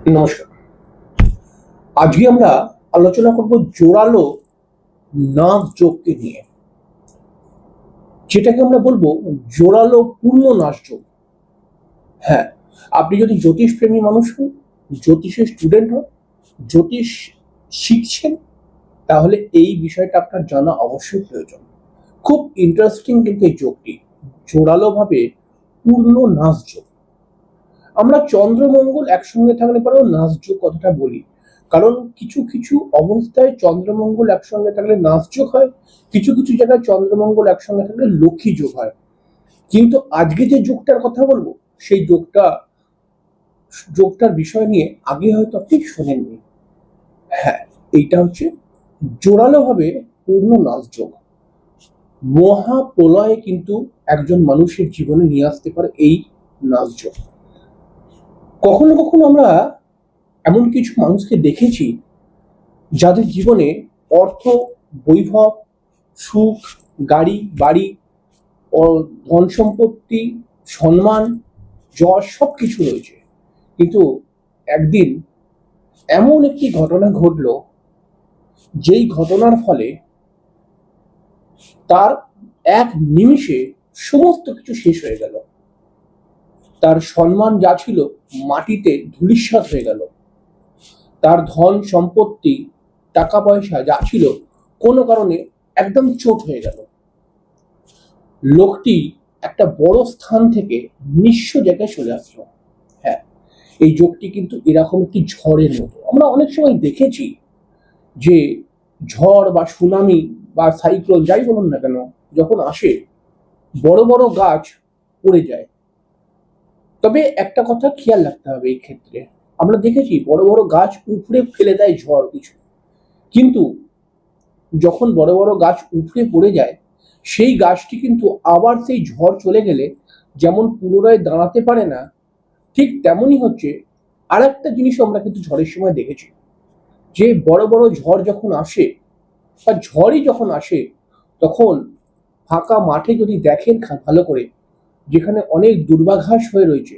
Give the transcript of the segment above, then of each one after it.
নমস্কার। আজকে আমরা আলোচনা করব জোরালো নাক যোগকে নিয়ে, যেটাকে আমরা বলবো জোরালো পূর্ণ নাচ যোগ। হ্যাঁ, আপনি যদি জ্যোতিষ প্রেমী মানুষ হন, জ্যোতিষের স্টুডেন্ট হন, জ্যোতিষ শিখছেন, তাহলে এই বিষয়টা আপনার জানা অবশ্যই প্রয়োজন। খুব ইন্টারেস্টিং কিন্তু এই যোগটি, জোরালো ভাবে পূর্ণ নাচ যোগ। আমরা চন্দ্রমঙ্গল একসঙ্গে থাকলে পরেও নাচ যোগ কথাটা বলি, কারণ কিছু কিছু অবস্থায় চন্দ্রমঙ্গল একসঙ্গে থাকলে নাচ যোগ হয়, কিছু কিছু জায়গায় চন্দ্রমঙ্গল একসঙ্গে থাকলে লক্ষ্মী যোগ হয়। কিন্তু আজকে যে যোগটার কথা বলবো, সেই যোগটার বিষয় নিয়ে আগে হয়তো আপনি শোনেননি। হ্যাঁ, এইটা হচ্ছে জোরালো ভাবে পূর্ণ নাচ যোগ। মহাপ্রলয়ে কিন্তু একজন মানুষের জীবনে নিয়ে আসতে পারে এই নাচ যোগ। কখনো কখনো আমরা এমন কিছু মানুষকে দেখেছি যাদের জীবনে অর্থ, বৈভব, সুখ, গাড়ি বাড়ি ও ধন সম্পত্তি, সম্মান, যশ সবকিছু রয়েছে, কিন্তু একদিন এমন একটি ঘটনা ঘটলো, যেই ঘটনার ফলে তার এক নিমিষে সমস্ত কিছু শেষ হয়ে গেল। তার সম্মান যা ছিল মাটিতে ধূলিসাৎ হয়ে গেল। তার ধন সম্পত্তি, টাকা পয়সা যা ছিল কোনো কারণে একদম চোট হয়ে গেল। লোকটি একটা বড় স্থান থেকে নিঃস্ব জায়গায় চলে আসলো। হ্যাঁ, এই যোগটি কিন্তু এরকম একটি ঝড়ের মতো। আমরা অনেক সময় দেখেছি যে ঝড় বা সুনামি বা সাইক্লোন যাই বলুন না কেন, যখন আসে বড় বড় গাছ পড়ে যায়। তবে একটা কথা খেয়াল রাখতে হবে এই ক্ষেত্রে, আমরা দেখেছি বড় বড় গাছ উপড়ে ফেলে দেয় ঝড় কিছু, কিন্তু যখন বড় বড় গাছ উপড়ে পড়ে যায়, সেই গাছটি কিন্তু আবার সেই ঝড় চলে গেলে যেমন পুনরায় দাঁড়াতে পারে না, ঠিক তেমনই হচ্ছে আর একটা জিনিস আমরা কিন্তু ঝড়ের সময় দেখেছি, যে বড় বড় ঝড় যখন আসে বা ঝড়ই যখন আসে, তখন ফাঁকা মাঠে যদি দেখেন ভালো করে, যেখানে অনেক দুর্বাঘাস হয়ে রয়েছে,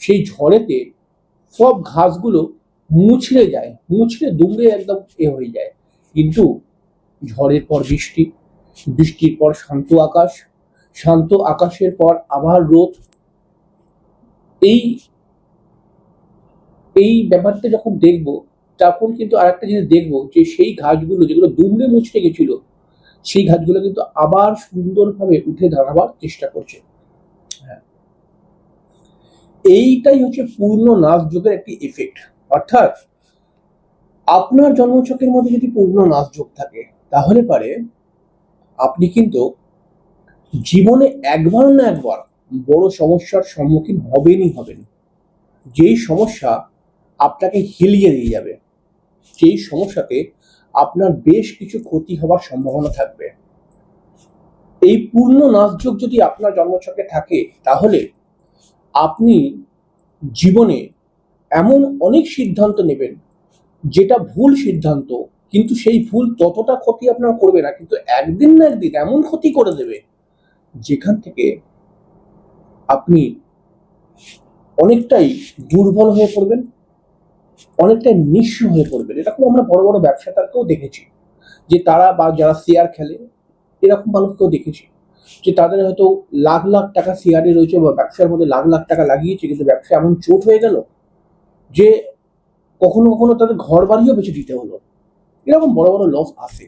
সেই ঝড়েতে সব ঘাসগুলো মুছড়ে যায়, মুছড়ে দুমড়ে একদম হয়ে যায়। কিন্তু ঝড়ের পর বৃষ্টি, বৃষ্টির পর শান্ত আকাশ, শান্ত আকাশের পর আবার রোদ। এই এই ব্যাপারটা যখন দেখবো, তখন কিন্তু আর একটা জিনিস দেখবো, যে সেই ঘাসগুলো যেগুলো দুমড়ে মুছড়ে গেছিল, সেই ঘাসগুলো কিন্তু আবার সুন্দরভাবে উঠে দাঁড়াবার চেষ্টা করছে। হ্যাঁ, এইটাই হচ্ছে পূর্ণ নাচ যোগের একটি এফেক্ট। অর্থাৎ আপনার জন্মছকের মধ্যে যদি পূর্ণ নাচ যোগ থাকে, তাহলে পারে আপনি কিন্তু জীবনে একবার না একবার বড় সমস্যার সম্মুখীন হবেনই হবেন। যেই সমস্যা আপনাকে হিলিয়ে দিয়ে যাবে, যেই সমস্যাতে আপনার বেশ কিছু ক্ষতি হওয়ার সম্ভাবনা থাকবে। এই পূর্ণ নাচ যোগ যদি আপনার জন্মছকে থাকে, তাহলে আপনি জীবনে এমন অনেক সিদ্ধান্ত নেবেন যেটা ভুল সিদ্ধান্ত, কিন্তু সেই ভুল ততটা ক্ষতি আপনার করবে না, কিন্তু একদিন না একদিন এমন ক্ষতি করে দেবে যেখান থেকে আপনি অনেকটাই দুর্বল হয়ে পড়বেন, অনেকটাই নিঃস্ব হয়ে পড়বেন। এরকম আমরা বড় বড় ব্যবসাদারকেও দেখেছি, যে তারা বা যারা শেয়ার খেলে, এরকম মানুষকেও দেখেছি যে তাদের হয়তো লাখ লাখ টাকা শেয়ারে রয়েছে বা ব্যবসার মধ্যে লাখ লাখ টাকা লাগিয়েছে, কিন্তু ব্যবসা এমন চোট হয়ে গেল যে কখনো কখনো তাদের ঘর বাড়িও বেঁচে দিতে হলো। এরকম বড় বড় লস আসে।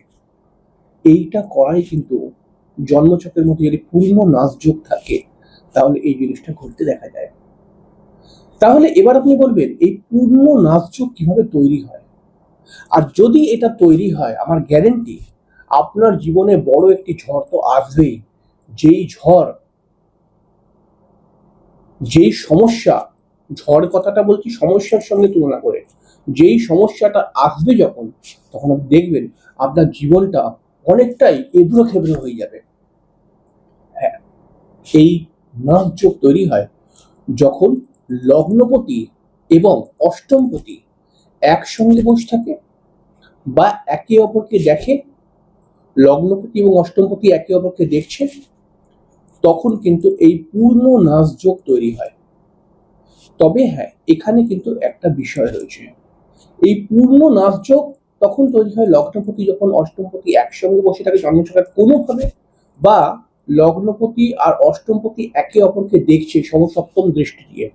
এইটা করাই কিন্তু জন্মছকের মধ্যে যদি পূর্ণ নাচ যোগ থাকে, তাহলে এই জিনিসটা ঘটতে দেখা যায়। তাহলে এবার আপনি বলবেন এই পূর্ণ নাচ যোগ কিভাবে তৈরি হয়। আর যদি এটা তৈরি হয়, আমার গ্যারেন্টি আপনার জীবনে বড় একটি ঝড় তো আসবেই। যেই ঝড়, যেই সমস্যা, ঝড় কথাটা বলছি সমস্যার সঙ্গে তুলনা করে, যেই সমস্যাটা আসবে যখন, তখন আপনি দেখবেন আপনার জীবনটা অনেকটাই এবড়ো খেবড়ো হয়ে যাবে। হ্যাঁ, এই নাচ যোগ তৈরি হয় যখন লগ্নপতি এবং অষ্টমপতি একসঙ্গে বসে থাকে বা একে অপরকে দেখে। লগ্নপতি এবং অষ্টমপতি একে অপরকে দেখছে, তখন কিন্তু এই পূর্ণ নাচ যোগ তৈরি হয়। তবে হ্যাঁ, এখানে কিন্তু একটা বিষয় রয়েছে। এই পূর্ণ নাসযোগ তখন তৈরি হয় লগ্নপতি যখন অষ্টমপতি একসঙ্গে বসে থাকে জন্মছকের কোনোভাবে, বা লগ্নপতি আর অষ্টমপতি একে অপরকে দেখছে সমসপ্তম দৃষ্টি দিয়ে,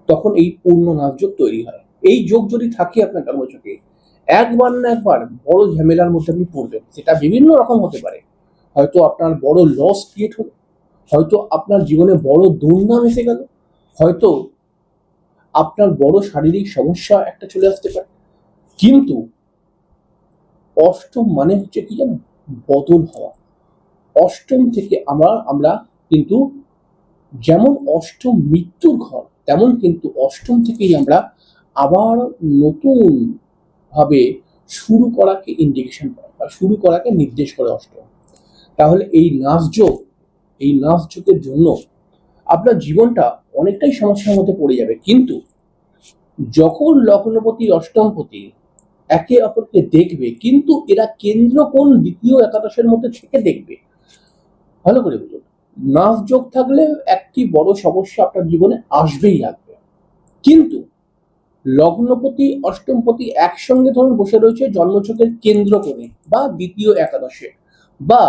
তখন এই পূর্ণ নাসযোগ তৈরি হয়। এই যোগ যদি থাকে আপনার জন্মছকে, একবার না একবার বড় ঝামেলার মধ্যে আপনি পড়বেন। সেটা বিভিন্ন রকম হতে পারে। হয়তো আপনার বড় লস ক্রিয়েট হলো, হয়তো আপনার জীবনে বড় দুর্নাম এসে গেল, হয়তো আপনার বড় শারীরিক সমস্যা একটা চলে আসতে পারে। কিন্তু অষ্টম মানে হচ্ছে কি জানেন? বদল হওয়া। অষ্টম থেকে আমরা কিন্তু, যেমন অষ্টম মৃত্যুর ঘর, তেমন কিন্তু অষ্টম থেকেই আমরা আবার নতুন ভাবে শুরু করাকে ইন্ডিকেশন করে বা শুরু করাকে নির্দেশ করে অষ্টম। তাহলে এই নাসযোগের জন্য আপনার জীবনটা অনেকটাই সমস্যার মধ্যে পড়ে যাবে। কিন্তু যখন লগ্নপতি অষ্টমপতি একে অপরকে দেখবে, কিন্তু এরা কেন্দ্র কোণ দ্বিতীয় একাদশের মধ্যে থেকে দেখবে। ভালো করে বুঝুন, নাসযোগ থাকলে একটি বড় সমস্যা আপনার জীবনে আসবেই আসবে। কিন্তু লগ্নপতি অষ্টমপতি একসঙ্গে ধরুন বসে রয়েছে জন্মছকের কেন্দ্র কোণে বা দ্বিতীয় একাদশে, বা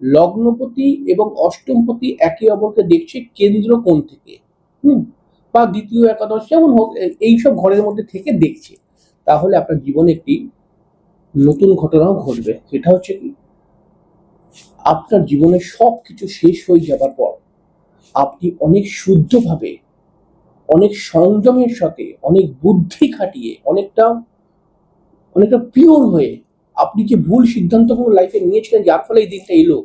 লগ্নপতি এবং অষ্টমপতি একে অপরকে দেখছে কেন্দ্র কোণ থেকে, বা দ্বিতীয় একাদশ যেমন হোক, এইসব ঘরের মধ্যে থেকে দেখছে, তাহলে আপনার জীবনে একটি নতুন ঘটনাও ঘটবে। সেটা হচ্ছে কি, আপনার জীবনে সবকিছু শেষ হয়ে যাবার পর আপনি অনেক শুদ্ধভাবে, অনেক সংযমের সাথে, অনেক বুদ্ধি খাটিয়ে, অনেকটা অনেকটা পিওর হয়ে আপনি যে ভুল সিদ্ধান্তগুলো লাইফে নিয়েছিলেন যার ফলে এই দিনটা এলো,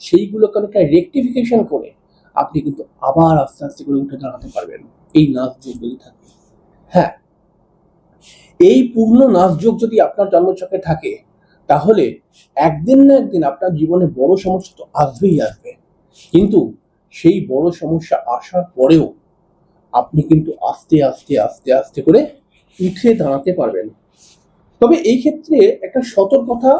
সেইগুলোকে অনেকটা রেকটিফিকেশন করে আপনি কিন্তু আবার আস্তে আস্তে করে উঠে দাঁড়াতে পারবেন এই নাসযোগ যদি থাকে। হ্যাঁ, এই পূর্ণ নাসযোগ যদি আপনার জন্মছকে থাকে, তাহলে একদিন না একদিন আপনার জীবনে বড় সমস্যা তো আসবেই আসবে। কিন্তু সেই বড় সমস্যা আসার পরেও আপনি কিন্তু আস্তে আস্তে আস্তে আস্তে করে উঠে দাঁড়াতে পারবেন। তবে এই ক্ষেত্রে একটা সতর্কতা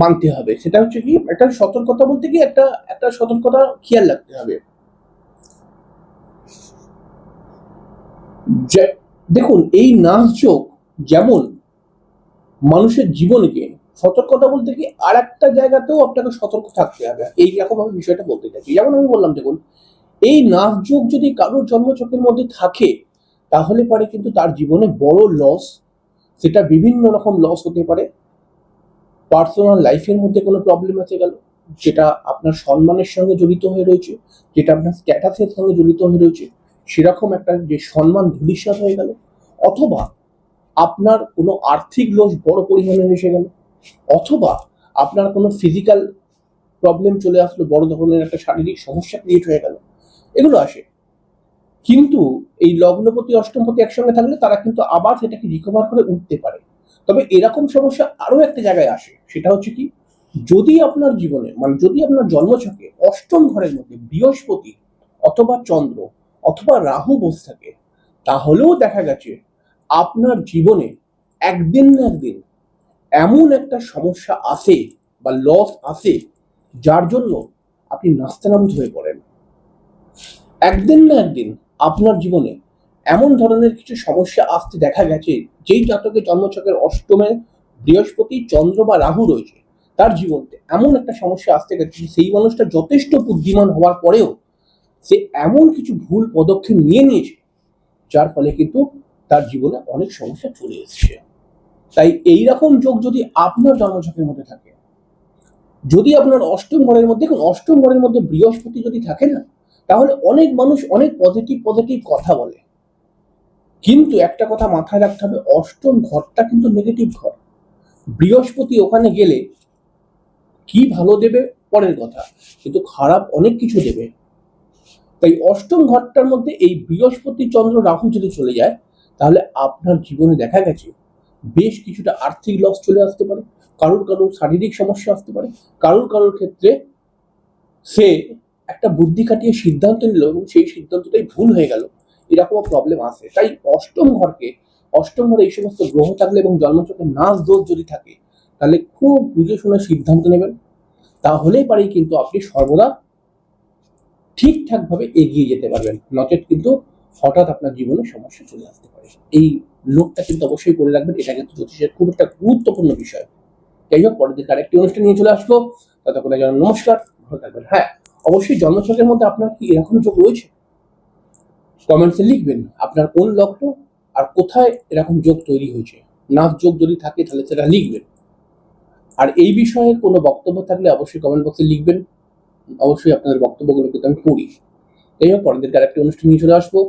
মানতে হবে। সেটা হচ্ছে কি, একটা সতর্কতা বলতে কি, একটা সতর্কতা খেয়াল রাখতে হবে। দেখুন, এই নাসযোগ যেমন মানুষের জীবনকে সতর্কতা বলতে কি, আর একটা জায়গাতেও আপনাকে সতর্ক থাকতে হবে। এই রকম আমি বিষয়টা বলতে চাইছি। যেমন আমি বললাম, দেখুন, এই নাসযোগ যদি কারোর জন্মছকের মধ্যে থাকে, তাহলে পরে কিন্তু তার জীবনে বড় লস, সেটা বিভিন্ন রকম লস হতে পারে। পার্সোনাল লাইফের মধ্যে কোনো প্রবলেম আছে গেল, যেটা আপনার সম্মানের সঙ্গে জড়িত হয়ে রয়েছে, যেটা আপনার স্ট্যাটাসের সঙ্গে জড়িত হয়ে রয়েছে, সেরকম একটা যে সম্মান ধূলিসাৎ হয়ে গেল। অথবা আপনার কোনো আর্থিক লস বড় পরিমাণে এসে গেল, অথবা আপনার কোনো ফিজিক্যাল প্রবলেম চলে আসলো, বড় ধরনের একটা শারীরিক সমস্যা ক্রিয়েট হয়ে গেল, এগুলো আসে। কিন্তু এই লগ্নপতি অষ্টমপতি একসঙ্গে থাকলে তারা কিন্তু আবার সেটাকে রিকভার করে উঠতে পারে। তবে এরকম সমস্যা আরো একটা জায়গায় আসে। সেটা হচ্ছে কি, যদি আপনার জীবনে, মানে যদি আপনার জন্মছকে অষ্টম ঘরের মধ্যে বৃহস্পতি অথবা চন্দ্র অথবা রাহু বসে থাকে, তাহলেও দেখা গেছে আপনার জীবনে একদিন না একদিন এমন একটা সমস্যা আসে বা লস আসে, যার জন্য আপনি নাস্তানাবুদ হয়ে পড়েন। একদিন না একদিন আপনার জীবনে এমন ধরনের কিছু সমস্যা আসতে দেখা গেছে, যেই জাতকের জন্মছকের অষ্টমে বৃহস্পতি চন্দ্র বা রাহু রয়েছে, তার জীবনে এমন একটা সমস্যা আসতে গেছে, সেই মানুষটা যথেষ্ট বুদ্ধিমান হওয়ার পরেও সে এমন কিছু ভুল পদক্ষেপ নিয়ে নিয়েছে, যার ফলে কিন্তু তার জীবনে অনেক সমস্যা চলে এসেছে। তাই এইরকম যোগ যদি আপনার জন্মছকের মধ্যে থাকে, যদি আপনার অষ্টম ঘরের মধ্যে, দেখুন, অষ্টম ঘরের মধ্যে বৃহস্পতি যদি থাকে না, তাহলে অনেক মানুষ অনেক পজিটিভ পজিটিভ কথা বলে। কিন্তু একটা কথা মাথায় রাখতে হবে, অষ্টম ঘরটা কিন্তু নেগেটিভ ঘর। বৃহস্পতি ওখানে গেলে কি ভালো দেবে পরের কথা, কিন্তু খারাপ অনেক কিছু দেবে। তাই অষ্টম ঘরটার মধ্যে এই বৃহস্পতি চন্দ্র রাহু যদি চলে যায়, তাহলে আপনার জীবনে দেখা গেছে বেশ কিছুটা আর্থিক লস চলে আসতে পারে, কারোর শারীরিক সমস্যা আসতে পারে, কারোর ক্ষেত্রে সে একটা বুদ্ধি খাটিয়ে সিদ্ধান্ত নিল এবং সেই সিদ্ধান্তটাই ভুল হয়ে গেল, এরকমও প্রবলেম আসে। তাই অষ্টম ঘরে এই সমস্ত গ্রহ থাকলে এবং জন্মছকে নাস দোষ যদি থাকে, তাহলে খুব বুঝে শুনে সিদ্ধান্ত নেবেন। তাহলে পারেই কিন্তু আপনি সর্বদা ঠিকঠাক ভাবে এগিয়ে যেতে পারবেন, নচেত কিন্তু হঠাৎ আপনার জীবনে সমস্যা চলে আসতে পারে। এই নোটটা কিন্তু অবশ্যই করে রাখবেন, এটা কিন্তু জ্যোতিষের খুব একটা গুরুত্বপূর্ণ বিষয়। যাই হোক, পরের দিন আরেকটি অনুষ্ঠান নিয়ে চলে আসবো, ততক্ষণে জানান নমস্কার, ভালো থাকবেন। হ্যাঁ, অবশ্যই জন্মছকের মধ্যে আপনার কি এরকম যোগ রয়েছে? কমেন্টসে লিখবেন আপনার কোন লগ্ন আর কোথায় এরকম যোগ তৈরি হয়েছে। নাভ যোগ যদি থাকে তাহলে সেটা লিখবেন। আর এই বিষয়ে কোনো বক্তব্য থাকলে অবশ্যই কমেন্ট বক্সে লিখবেন, অবশ্যই আপনাদের বক্তব্যগুলো কিন্তু আমি পড়ি। যাই হোক, পরের দিনকে আরেকটি অনুষ্ঠান নিয়ে চলে আসবো।